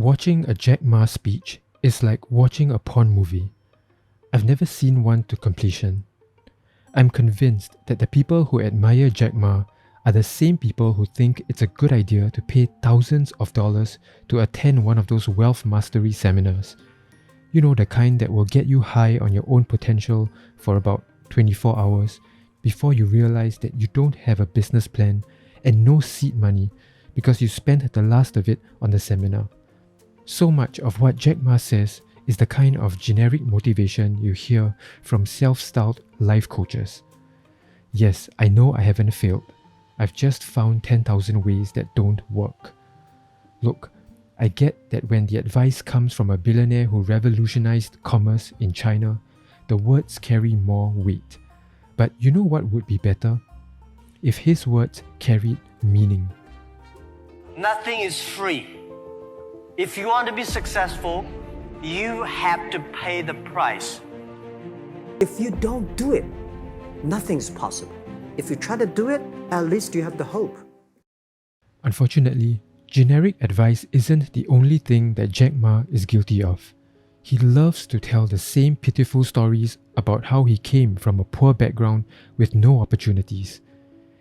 Watching a Jack Ma speech is like watching a porn movie. I've never seen one to completion. I'm convinced that the people who admire Jack Ma are the same people who think it's a good idea to pay thousands of dollars to attend one of those wealth mastery seminars. You know, the kind that will get you high on your own potential for about 24 hours before you realize that you don't have a business plan and no seed money because you spent the last of it on the seminar. So much of what Jack Ma says is the kind of generic motivation you hear from self-styled life coaches. Yes, I know I haven't failed. I've just found 10,000 ways that don't work. Look, I get that when the advice comes from a billionaire who revolutionized commerce in China, the words carry more weight. But you know what would be better? If his words carried meaning. Nothing is free. If you want to be successful, you have to pay the price. If you don't do it, nothing's possible. If you try to do it, at least you have the hope. Unfortunately, generic advice isn't the only thing that Jack Ma is guilty of. He loves to tell the same pitiful stories about how he came from a poor background with no opportunities.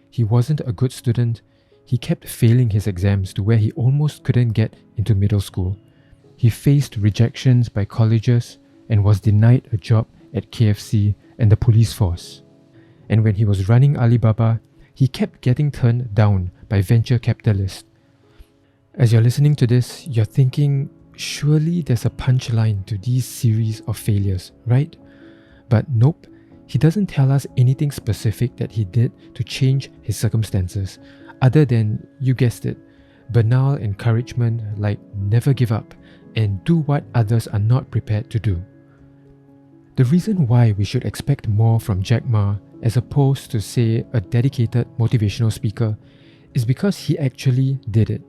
He wasn't a good student. He kept failing his exams to where he almost couldn't get into middle school. He faced rejections by colleges and was denied a job at KFC and the police force. And when he was running Alibaba, he kept getting turned down by venture capitalists. As you're listening to this, you're thinking, surely there's a punchline to these series of failures, right? But nope, he doesn't tell us anything specific that he did to change his circumstances, other than, you guessed it, banal encouragement like never give up and do what others are not prepared to do. The reason why we should expect more from Jack Ma as opposed to, say, a dedicated motivational speaker is because he actually did it.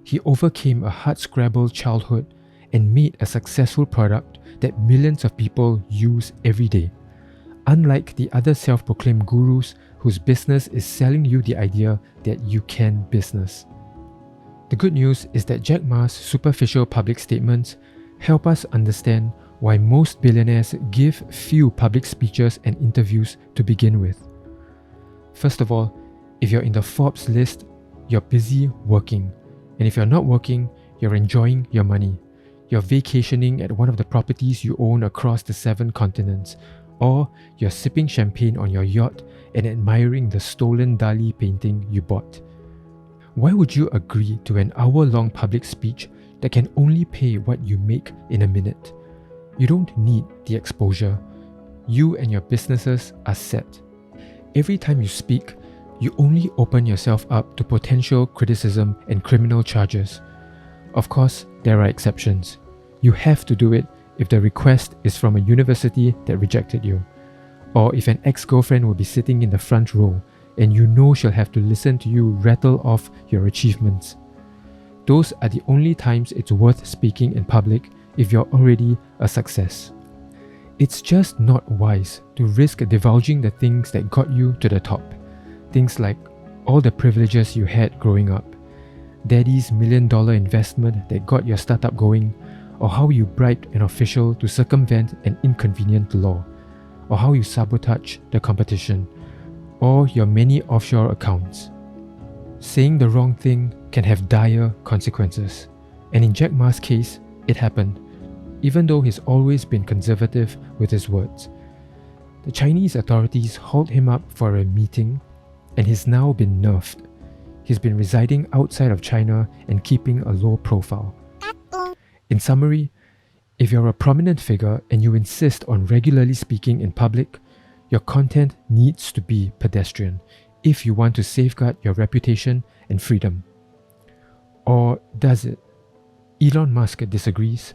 He overcame a hard-scrabble childhood and made a successful product that millions of people use every day. Unlike the other self-proclaimed gurus whose business is selling you the idea that you can business. The good news is that Jack Ma's superficial public statements help us understand why most billionaires give few public speeches and interviews to begin with. First of all, if you're in the Forbes list, you're busy working. And if you're not working, you're enjoying your money. You're vacationing at one of the properties you own across the 7 continents. Or you're sipping champagne on your yacht and admiring the stolen Dali painting you bought. Why would you agree to an hour-long public speech that can only pay what you make in a minute? You don't need the exposure. You and your businesses are set. Every time you speak, you only open yourself up to potential criticism and criminal charges. Of course, there are exceptions. You have to do it if the request is from a university that rejected you, or if an ex-girlfriend will be sitting in the front row and you know she'll have to listen to you rattle off your achievements. Those are the only times it's worth speaking in public if you're already a success. It's just not wise to risk divulging the things that got you to the top. Things like all the privileges you had growing up, daddy's $1 million investment that got your startup going, or how you bribed an official to circumvent an inconvenient law, or how you sabotage the competition, or your many offshore accounts. Saying the wrong thing can have dire consequences, and in Jack Ma's case, it happened, even though he's always been conservative with his words. The Chinese authorities hauled him up for a meeting, and he's now been nerfed. He's been residing outside of China and keeping a low profile. In summary, if you're a prominent figure and you insist on regularly speaking in public, your content needs to be pedestrian if you want to safeguard your reputation and freedom. Or does it? Elon Musk disagrees.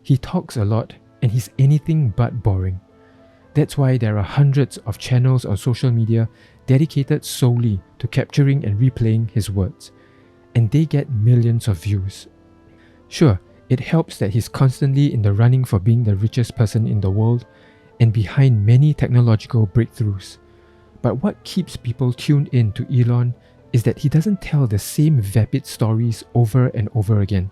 He talks a lot and he's anything but boring. That's why there are hundreds of channels on social media dedicated solely to capturing and replaying his words, and they get millions of views. Sure, it helps that he's constantly in the running for being the richest person in the world and behind many technological breakthroughs. But what keeps people tuned in to Elon is that he doesn't tell the same vapid stories over and over again.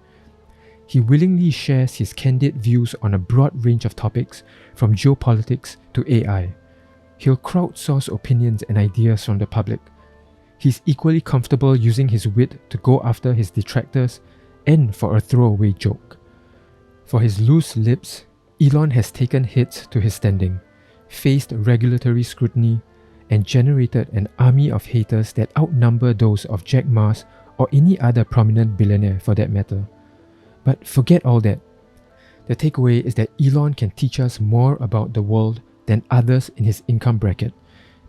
he willingly shares his candid views on a broad range of topics, from geopolitics to AI. He'll crowdsource opinions and ideas from the public. He's equally comfortable using his wit to go after his detractors and for a throwaway joke. For his loose lips, Elon has taken hits to his standing, faced regulatory scrutiny, and generated an army of haters that outnumber those of Jack Ma's or any other prominent billionaire for that matter. But forget all that. The takeaway is that Elon can teach us more about the world than others in his income bracket,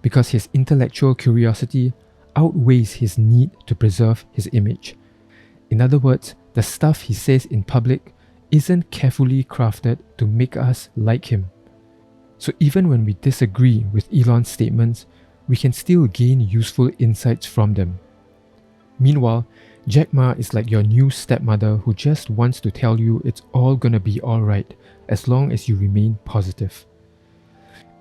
because his intellectual curiosity outweighs his need to preserve his image. In other words, the stuff he says in public isn't carefully crafted to make us like him. So even when we disagree with Elon's statements, we can still gain useful insights from them. Meanwhile, Jack Ma is like your new stepmother who just wants to tell you it's all gonna be alright as long as you remain positive.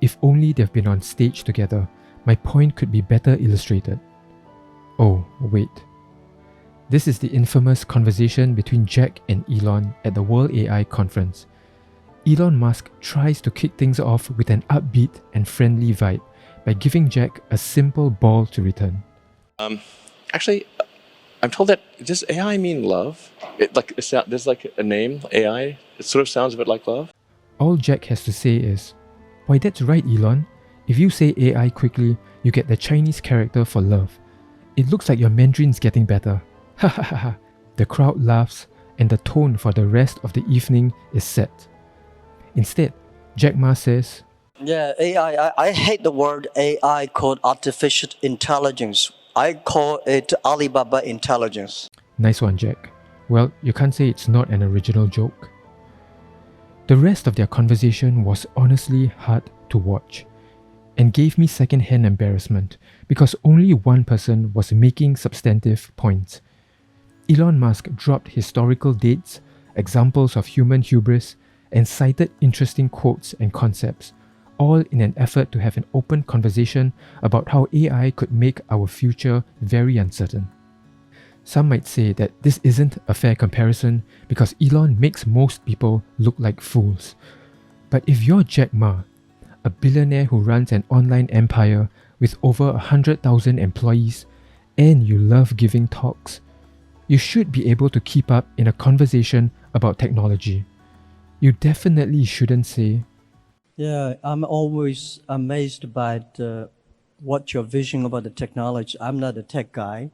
If only they've been on stage together, my point could be better illustrated. Oh, wait. This is the infamous conversation between Jack and Elon at the World AI Conference. Elon Musk tries to kick things off with an upbeat and friendly vibe by giving Jack a simple ball to return. Actually, I'm told that, does AI mean love? There's like a name, AI, it sort of sounds a bit like love. All Jack has to say is, "Why, that's right, Elon. If you say AI quickly, you get the Chinese character for love. It looks like your Mandarin's getting better." Ha ha ha ha. The crowd laughs and the tone for the rest of the evening is set. Instead, Jack Ma says, Yeah, AI. I hate the word AI called artificial intelligence. I call it Alibaba intelligence. "Nice one, Jack. Well, you can't say it's not an original joke." The rest of their conversation was honestly hard to watch and gave me second-hand embarrassment because only one person was making substantive points. Elon Musk dropped historical dates, examples of human hubris, and cited interesting quotes and concepts, all in an effort to have an open conversation about how AI could make our future very uncertain. Some might say that this isn't a fair comparison because Elon makes most people look like fools. But if you're Jack Ma, a billionaire who runs an online empire with over 100,000 employees, and you love giving talks, you should be able to keep up in a conversation about technology. You definitely shouldn't say, Yeah, I'm always amazed by what your vision about the technology. I'm not a tech guy.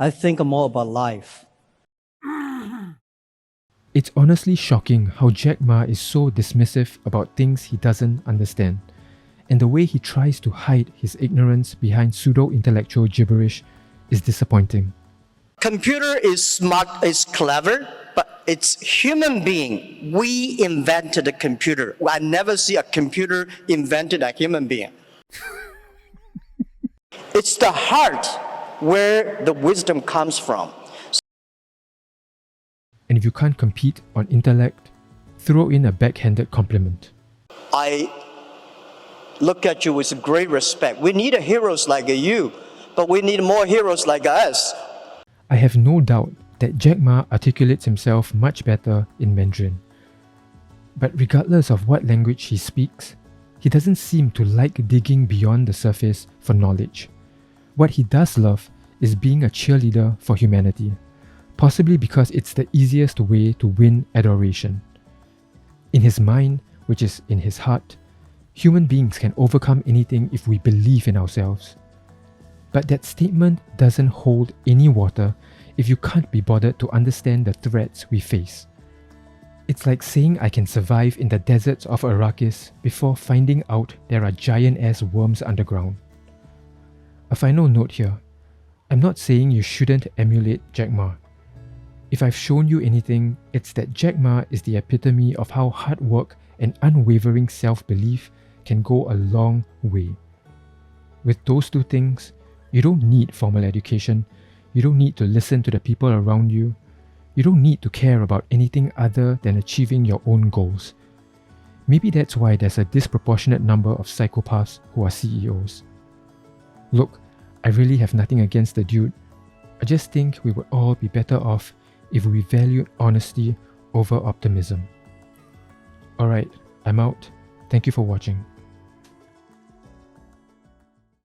I think more about life. It's honestly shocking how Jack Ma is so dismissive about things he doesn't understand, and the way he tries to hide his ignorance behind pseudo-intellectual gibberish is disappointing. Computer is smart, is clever, but it's human being. We invented the computer. I never see a computer invented a human being. It's the heart where the wisdom comes from. And if you can't compete on intellect, throw in a backhanded compliment. I look at you with great respect. We need heroes like you, but we need more heroes like us. I have no doubt that Jack Ma articulates himself much better in Mandarin. But regardless of what language he speaks, he doesn't seem to like digging beyond the surface for knowledge. What he does love is being a cheerleader for humanity, possibly because it's the easiest way to win adoration. In his mind, which is in his heart, human beings can overcome anything if we believe in ourselves. But that statement doesn't hold any water if you can't be bothered to understand the threats we face. It's like saying I can survive in the deserts of Arrakis before finding out there are giant-ass worms underground. A final note here. I'm not saying you shouldn't emulate Jack Ma. If I've shown you anything, it's that Jack Ma is the epitome of how hard work and unwavering self-belief can go a long way. With those two things, you don't need formal education, you don't need to listen to the people around you, you don't need to care about anything other than achieving your own goals. Maybe that's why there's a disproportionate number of psychopaths who are CEOs. Look, I really have nothing against the dude. I just think we would all be better off if we valued honesty over optimism. Alright, I'm out. Thank you for watching.